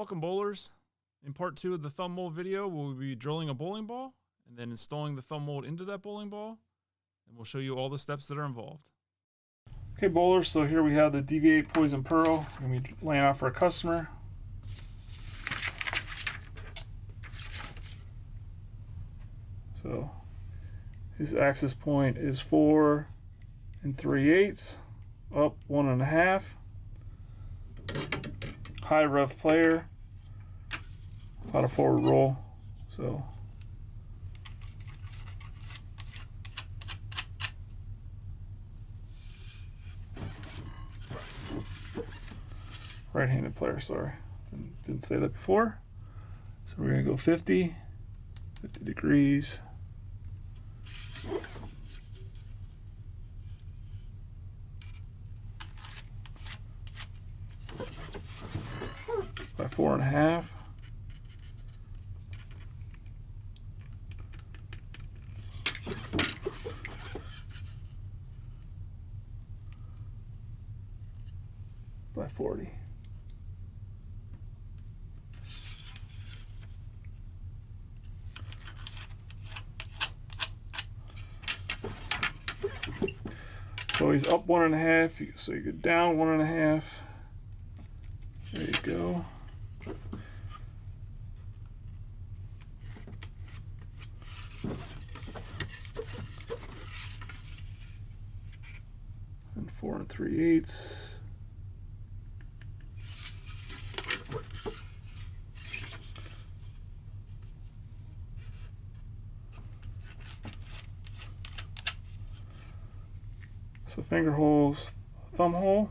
Welcome bowlers. In part 2 of the thumb mold video, we'll be drilling a bowling ball and then installing the thumb mold into that bowling ball, and we'll show you all the steps that are involved. Okay bowlers, so here we have the DV8 Poison Pearl. We're going to be laying out for a customer. So his access point is 4 3/8, up 1.5. High rev player, about a forward roll. So right-handed player, sorry, didn't say that before. So we're gonna go 50 degrees. By 4.5. By 40. So he's up 1.5, so you go down 1.5. There you go. And 4 3/8. So finger holes, thumb hole.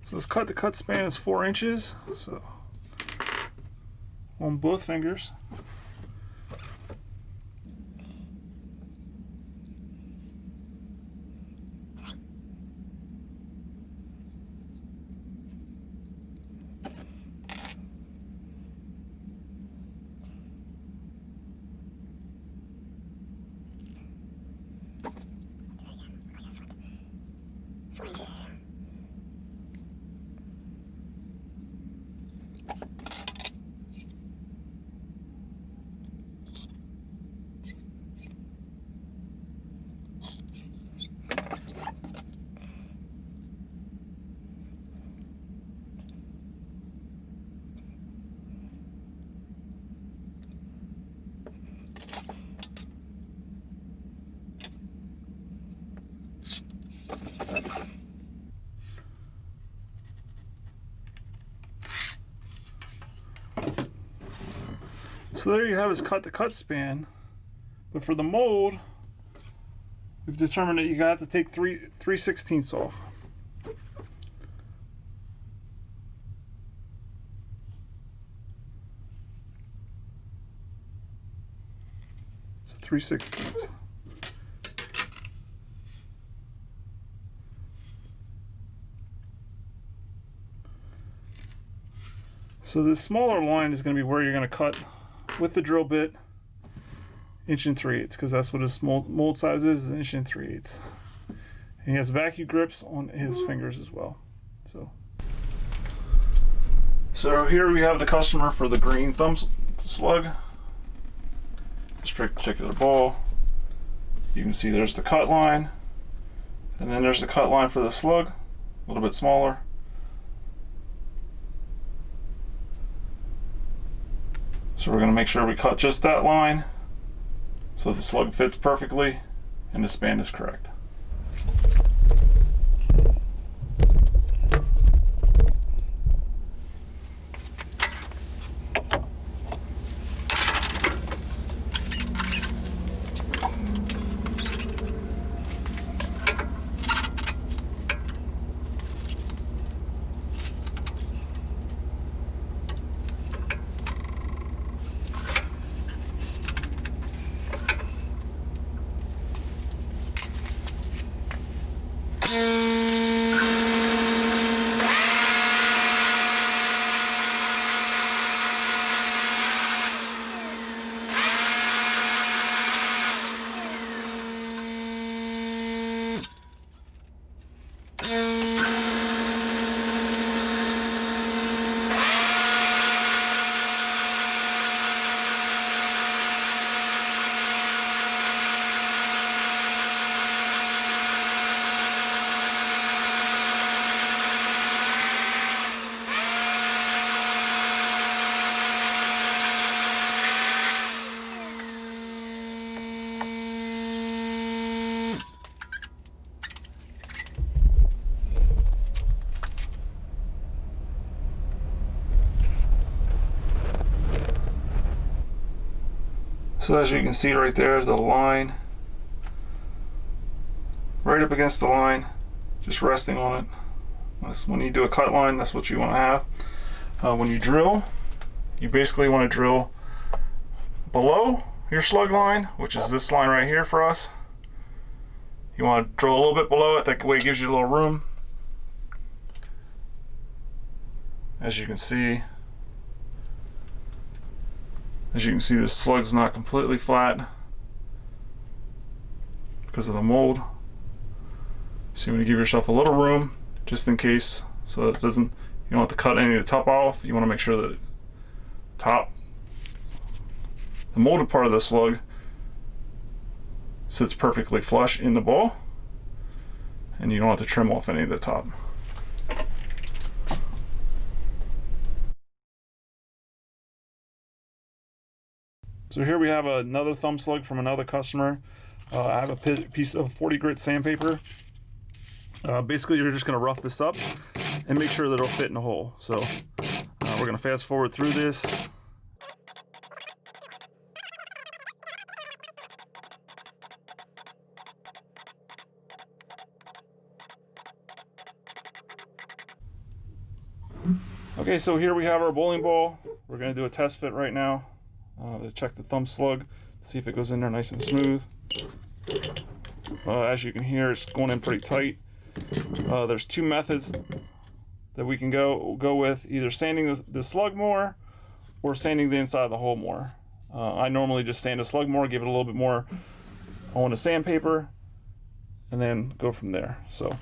So his cut-to-cut span is 4 inches, so on both fingers. So there you have his cut-to-cut span, but for the mold, we've determined that you got to take 3/16 off. So 3/16. So this smaller line is going to be where you're going to cut with the drill bit, 1 3/8, because that's what his mold size is 1 3/8. And he has vacuum grips on his fingers as well. So here we have the customer for the green thumb slug. This particular ball. You can see there's the cut line, and then there's the cut line for the slug, a little bit smaller. So we're going to make sure we cut just that line so the slug fits perfectly and the span is correct. So as you can see right there, the line, right up against the line, just resting on it. That's when you do a cut line, that's what you want to have. When you drill, you basically want to drill below your slug line, which is this line right here for us. You want to drill a little bit below it, that way it gives you a little room. As you can see, this slug's not completely flat because of the mold. So you want to give yourself a little room just in case, so that it doesn't, you don't have to cut any of the top off. You want to make sure that the molded part of the slug sits perfectly flush in the ball, and you don't have to trim off any of the top. So here we have another thumb slug from another customer. I have a piece of 40 grit sandpaper. Basically, you're just going to rough this up and make sure that it'll fit in the hole. So we're going to fast forward through this. Okay, so here we have our bowling ball. We're going to do a test fit right now to check the thumb slug, see if it goes in there nice and smooth. As you can hear, it's going in pretty tight. There's two methods that we can go with, either sanding the slug more or sanding the inside of the hole more. I normally just sand the slug more, give it a little bit more on the sandpaper, and then go from there. So.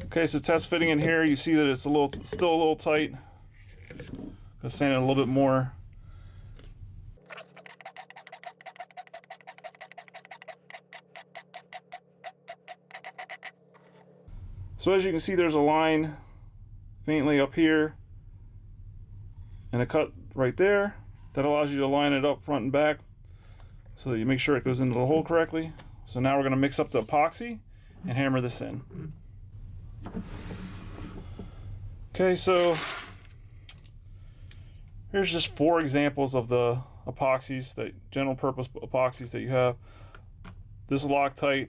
Okay, so test fitting in here, you see that it's still a little tight. Gonna sand it a little bit more. So as you can see, there's a line faintly up here and a cut right there that allows you to line it up front and back so that you make sure it goes into the hole correctly. So now we're gonna mix up the epoxy and hammer this in. Okay, so here's just 4 examples of the epoxies, the general purpose epoxies that you have. This Loctite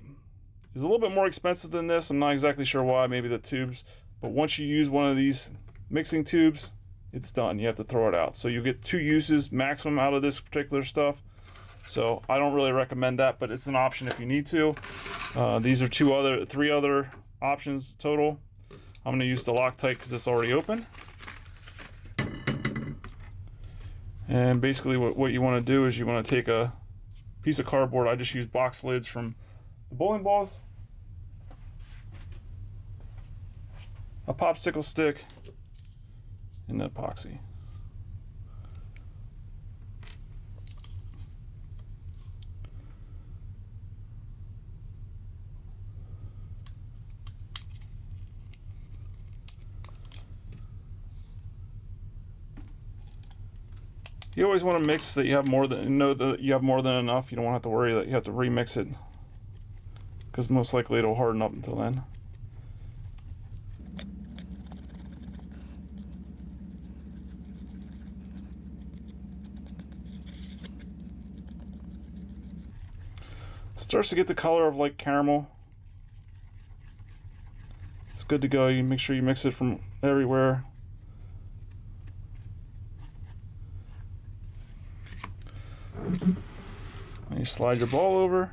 is a little bit more expensive than this. I'm not exactly sure why, maybe the tubes, but once you use one of these mixing tubes, it's done. You have to throw it out. So you get 2 uses maximum out of this particular stuff. So I don't really recommend that, but it's an option if you need to. These are 3 other options total. I'm going to use the Loctite because it's already open. And basically what you want to do is you want to take a piece of cardboard. I just use box lids from the bowling balls, a popsicle stick, and the epoxy. You always want to mix that you have more than, know that you have more than enough. You don't want to have to worry that you have to remix it, because most likely it'll harden up until then. Starts to get the color of like caramel. It's good to go. You make sure you mix it from everywhere. And you slide your ball over.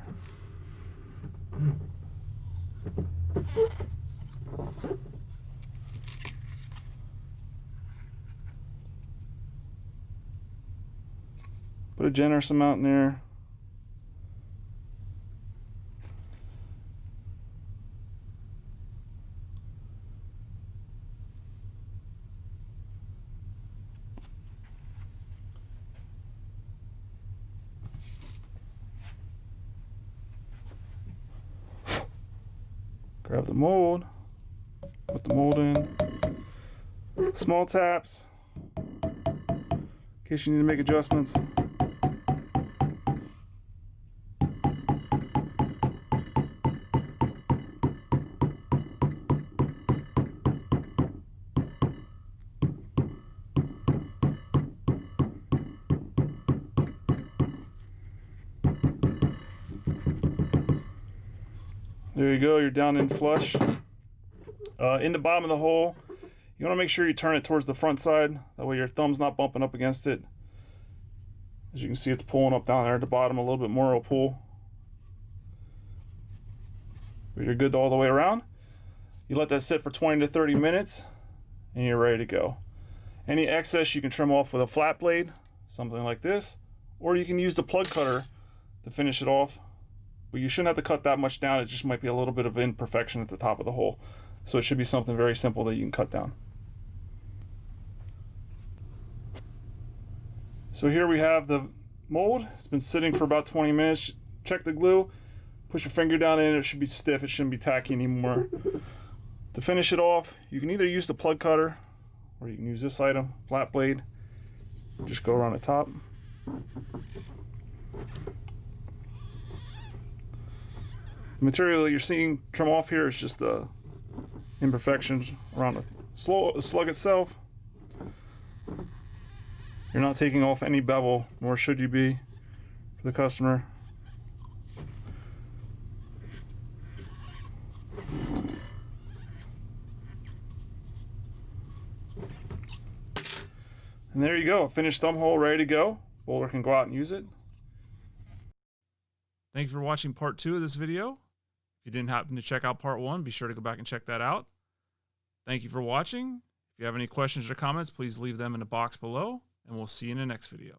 Put a generous amount in there. Grab the mold, put the mold in, small taps, in case you need to make adjustments. There you go, you're down in flush. In the bottom of the hole, you want to make sure you turn it towards the front side. That way your thumb's not bumping up against it. As you can see, it's pulling up down there at the bottom a little bit more. It'll pull. But you're good all the way around. You let that sit for 20 to 30 minutes and you're ready to go. Any excess you can trim off with a flat blade, something like this, or you can use the plug cutter to finish it off. But you shouldn't have to cut that much down. It just might be a little bit of imperfection at the top of the hole. So it should be something very simple that you can cut down. So here we have the mold. It's been sitting for about 20 minutes. Check the glue. Push your finger down in it. It should be stiff. It shouldn't be tacky anymore. To finish it off, you can either use the plug cutter or you can use this item, flat blade. Just go around the top. The material that you're seeing trim off here is just the imperfections around the slug itself. You're not taking off any bevel, nor should you be for the customer. And there you go, a finished thumb hole ready to go. Bowler can go out and use it. Thank you for watching part 2 of this video. If you didn't happen to check out part 1, be sure to go back and check that out. Thank you for watching. If you have any questions or comments, please leave them in the box below, and we'll see you in the next video.